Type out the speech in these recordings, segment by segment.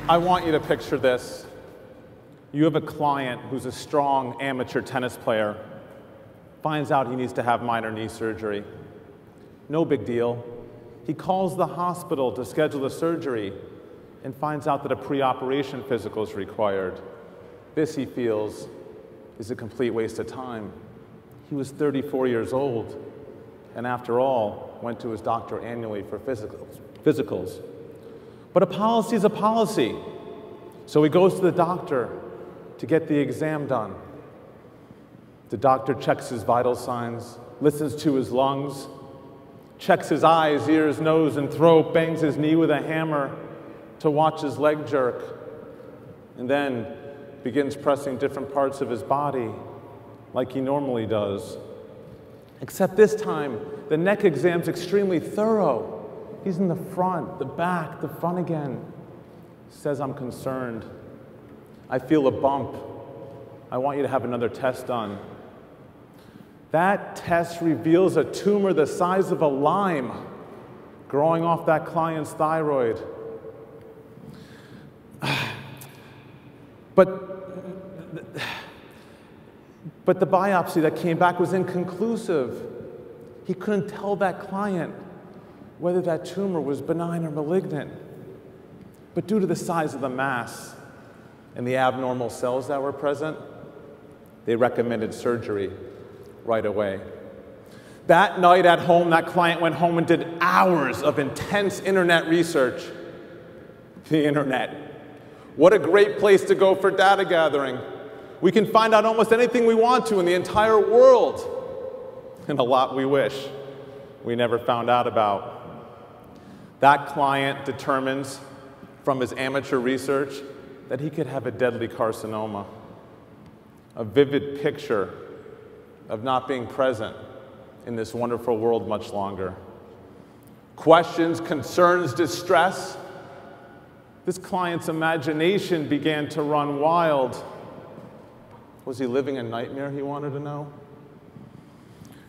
I want you to picture this. You have a client who's a strong amateur tennis player, finds out he needs to have minor knee surgery. No big deal. He calls the hospital to schedule the surgery and finds out that a pre-operation physical is required. This, he feels, is a complete waste of time. He was 34 years old, and after all, went to his doctor annually for physicals. But a policy is a policy. So he goes to the doctor to get the exam done. The doctor checks his vital signs, listens to his lungs, checks his eyes, ears, nose, and throat, bangs his knee with a hammer to watch his leg jerk, and then begins pressing different parts of his body like he normally does. Except this time, the neck exam's extremely thorough. He's in the front, the back, the front again. Says, I'm concerned. I feel a bump. I want you to have another test done. That test reveals a tumor the size of a lime growing off that client's thyroid. But the biopsy that came back was inconclusive. He couldn't tell that client whether that tumor was benign or malignant. But due to the size of the mass and the abnormal cells that were present, they recommended surgery right away. That night at home, that client went home and did hours of intense internet research. The internet. What a great place to go for data gathering. We can find out almost anything we want to in the entire world, and a lot we wish we never found out about. That client determines from his amateur research that he could have a deadly carcinoma, a vivid picture of not being present in this wonderful world much longer. Questions, concerns, distress. This client's imagination began to run wild. Was he living a nightmare, he wanted to know?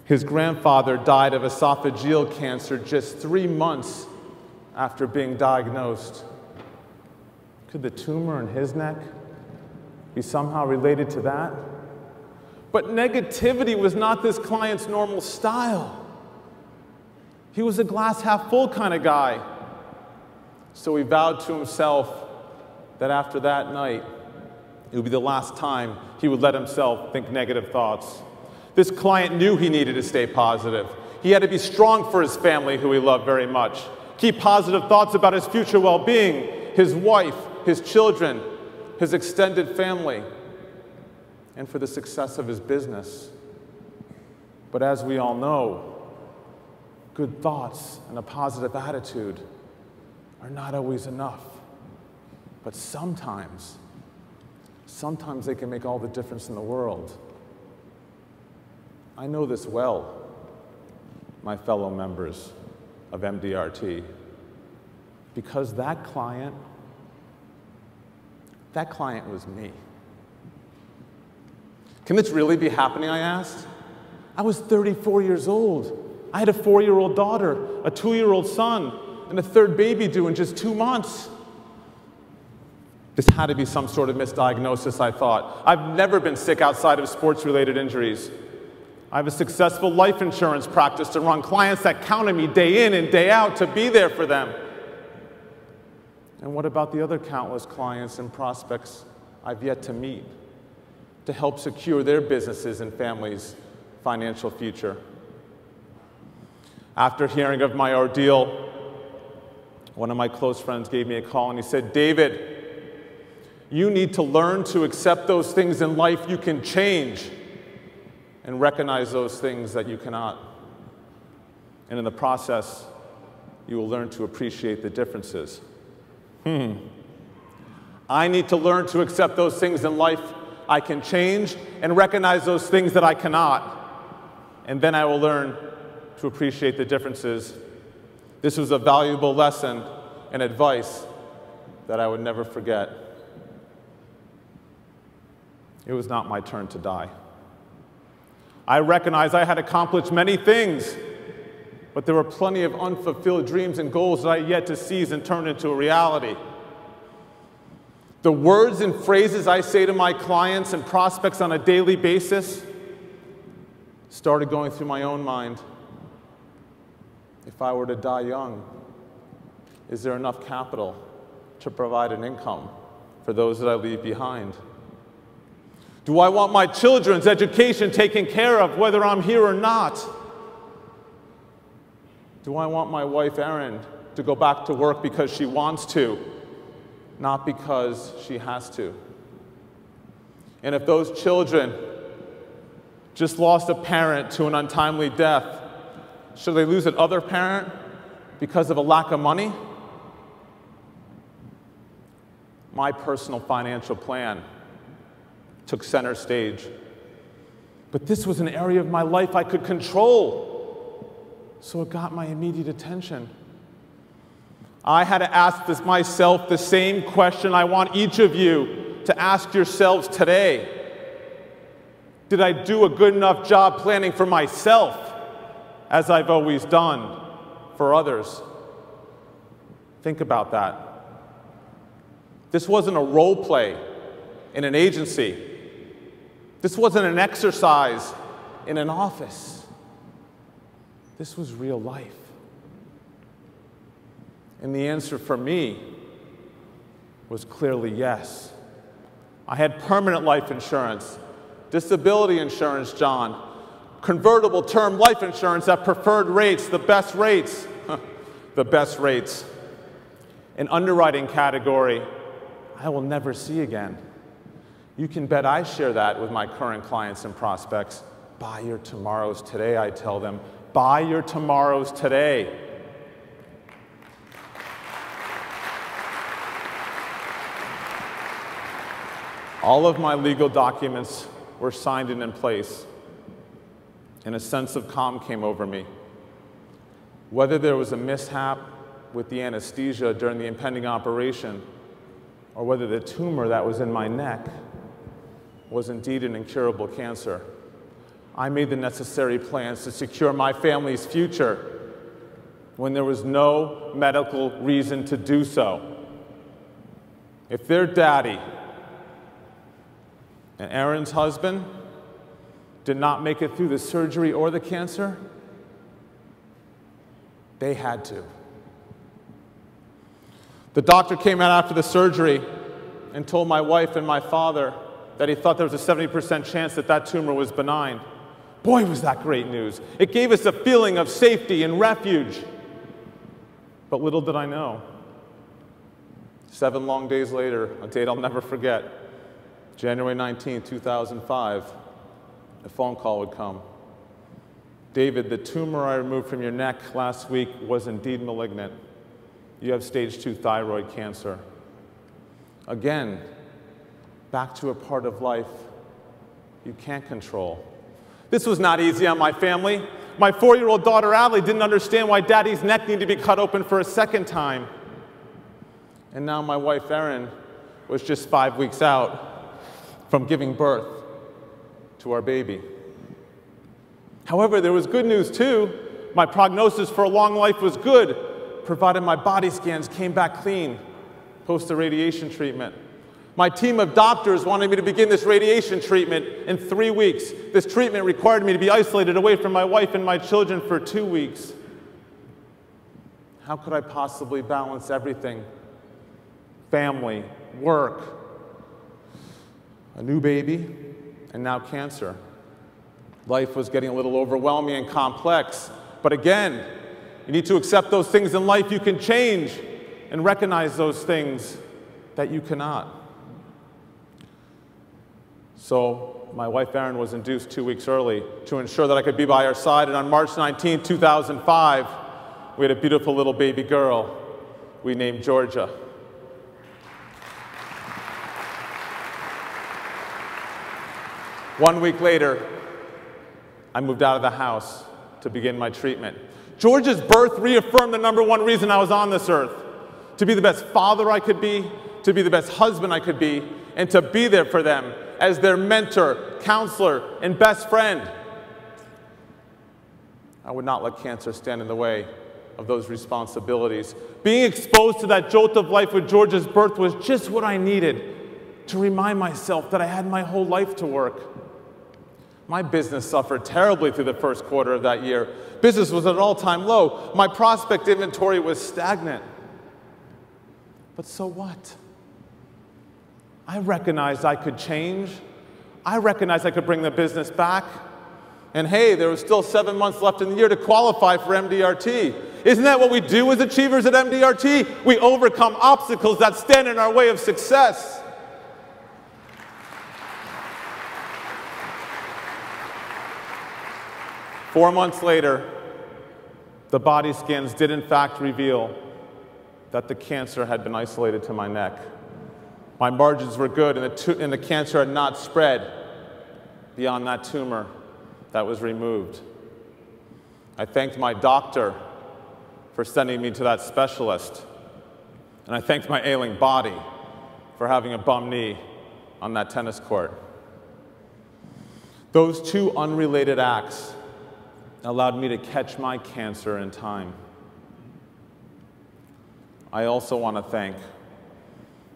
His grandfather died of esophageal cancer just 3 months after being diagnosed. Could the tumor in his neck be somehow related to that? But negativity was not this client's normal style. He was a glass half full kind of guy. So he vowed to himself that after that night, it would be the last time he would let himself think negative thoughts. This client knew he needed to stay positive. He had to be strong for his family, who he loved very much. Keep positive thoughts about his future well-being, his wife, his children, his extended family, and for the success of his business. But as we all know, good thoughts and a positive attitude are not always enough. But sometimes they can make all the difference in the world. I know this well, my fellow members of MDRT, because that client was me. Can this really be happening, I asked? I was 34 years old. I had a 4-year-old daughter, a 2-year-old son, and a third baby due in just 2 months. This had to be some sort of misdiagnosis, I thought. I've never been sick outside of sports-related injuries. I have a successful life insurance practice to run, clients that count on me day in and day out to be there for them. And what about the other countless clients and prospects I've yet to meet to help secure their businesses and families' financial future? After hearing of my ordeal, one of my close friends gave me a call and he said, "David, you need to learn to accept those things in life you can change and recognize those things that you cannot. And in the process, you will learn to appreciate the differences." I need to learn to accept those things in life I can change and recognize those things that I cannot. And then I will learn to appreciate the differences. This was a valuable lesson and advice that I would never forget. It was not my turn to die. I recognized I had accomplished many things, but there were plenty of unfulfilled dreams and goals that I had yet to seize and turn into a reality. The words and phrases I say to my clients and prospects on a daily basis started going through my own mind. If I were to die young, is there enough capital to provide an income for those that I leave behind? Do I want my children's education taken care of whether I'm here or not? Do I want my wife, Erin, to go back to work because she wants to, not because she has to? And if those children just lost a parent to an untimely death, should they lose another parent because of a lack of money? My personal financial plan took center stage. But this was an area of my life I could control, so it got my immediate attention. I had to ask myself the same question I want each of you to ask yourselves today. Did I do a good enough job planning for myself, as I've always done for others? Think about that. This wasn't a role play in an agency. This wasn't an exercise in an office. This was real life. And the answer for me was clearly yes. I had permanent life insurance, disability insurance, John, convertible term life insurance at preferred rates, the best rates, the best rates. An underwriting category I will never see again. You can bet I share that with my current clients and prospects. Buy your tomorrows today, I tell them. Buy your tomorrows today. All of my legal documents were signed and in place, and a sense of calm came over me. Whether there was a mishap with the anesthesia during the impending operation, or whether the tumor that was in my neck was indeed an incurable cancer, I made the necessary plans to secure my family's future when there was no medical reason to do so. If their daddy and Erin's husband did not make it through the surgery or the cancer, they had to. The doctor came out after the surgery and told my wife and my father that he thought there was a 70% chance that that tumor was benign. Boy, was that great news. It gave us a feeling of safety and refuge. But little did I know, 7 long days later, a date I'll never forget, January 19, 2005, a phone call would come. David, the tumor I removed from your neck last week was indeed malignant. You have stage 2 thyroid cancer. Again, back to a part of life you can't control. This was not easy on my family. My 4-year-old daughter, Allie, didn't understand why Daddy's neck needed to be cut open for a second time. And now my wife, Erin, was just 5 weeks out from giving birth to our baby. However, there was good news too. My prognosis for a long life was good, provided my body scans came back clean post the radiation treatment. My team of doctors wanted me to begin this radiation treatment in 3 weeks. This treatment required me to be isolated away from my wife and my children for 2 weeks. How could I possibly balance everything? Family, work, a new baby, and now cancer. Life was getting a little overwhelming and complex. But again, you need to accept those things in life you can change and recognize those things that you cannot. So my wife Erin was induced 2 weeks early to ensure that I could be by her side, and on March 19, 2005, we had a beautiful little baby girl we named Georgia. One week later, I moved out of the house to begin my treatment. Georgia's birth reaffirmed the #1 reason I was on this earth: to be the best father I could be, to be the best husband I could be, and to be there for them as their mentor, counselor, and best friend. I would not let cancer stand in the way of those responsibilities. Being exposed to that jolt of life with George's birth was just what I needed to remind myself that I had my whole life to work. My business suffered terribly through the first quarter of that year. Business was at an all-time low. My prospect inventory was stagnant. But so what? I recognized I could change. I recognized I could bring the business back. And hey, there was still 7 months left in the year to qualify for MDRT. Isn't that what we do as achievers at MDRT? We overcome obstacles that stand in our way of success. Four months later, the body scans did in fact reveal that the cancer had been isolated to my neck. My margins were good, and the cancer had not spread beyond that tumor that was removed. I thanked my doctor for sending me to that specialist, and I thanked my ailing body for having a bum knee on that tennis court. Those two unrelated acts allowed me to catch my cancer in time. I also want to thank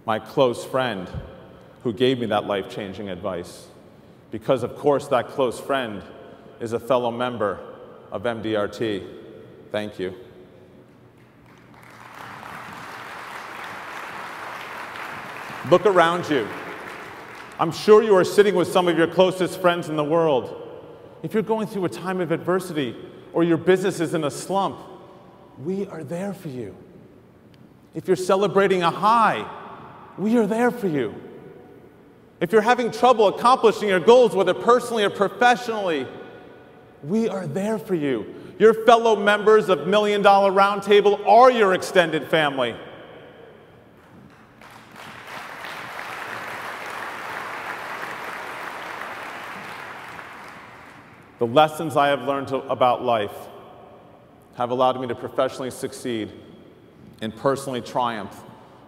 my close friend who gave me that life-changing advice, because of course that close friend is a fellow member of MDRT. Thank you. Look around you. I'm sure you are sitting with some of your closest friends in the world. If you're going through a time of adversity or your business is in a slump, we are there for you. If you're celebrating a high, we are there for you. If you're having trouble accomplishing your goals, whether personally or professionally, we are there for you. Your fellow members of $1 Million Roundtable are your extended family. The lessons I have learned about life have allowed me to professionally succeed and personally triumph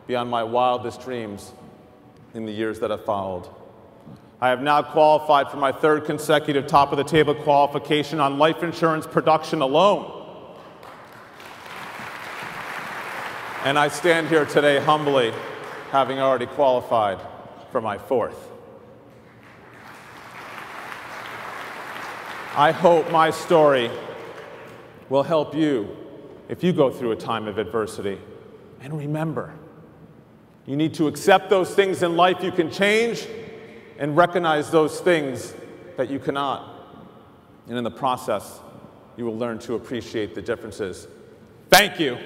beyond my wildest dreams in the years that have followed. I have now qualified for my third consecutive top-of-the-table qualification on life insurance production alone. And I stand here today humbly, having already qualified for my fourth. I hope my story will help you if you go through a time of adversity. And remember, you need to accept those things in life you can change and recognize those things that you cannot. And in the process, you will learn to appreciate the differences. Thank you.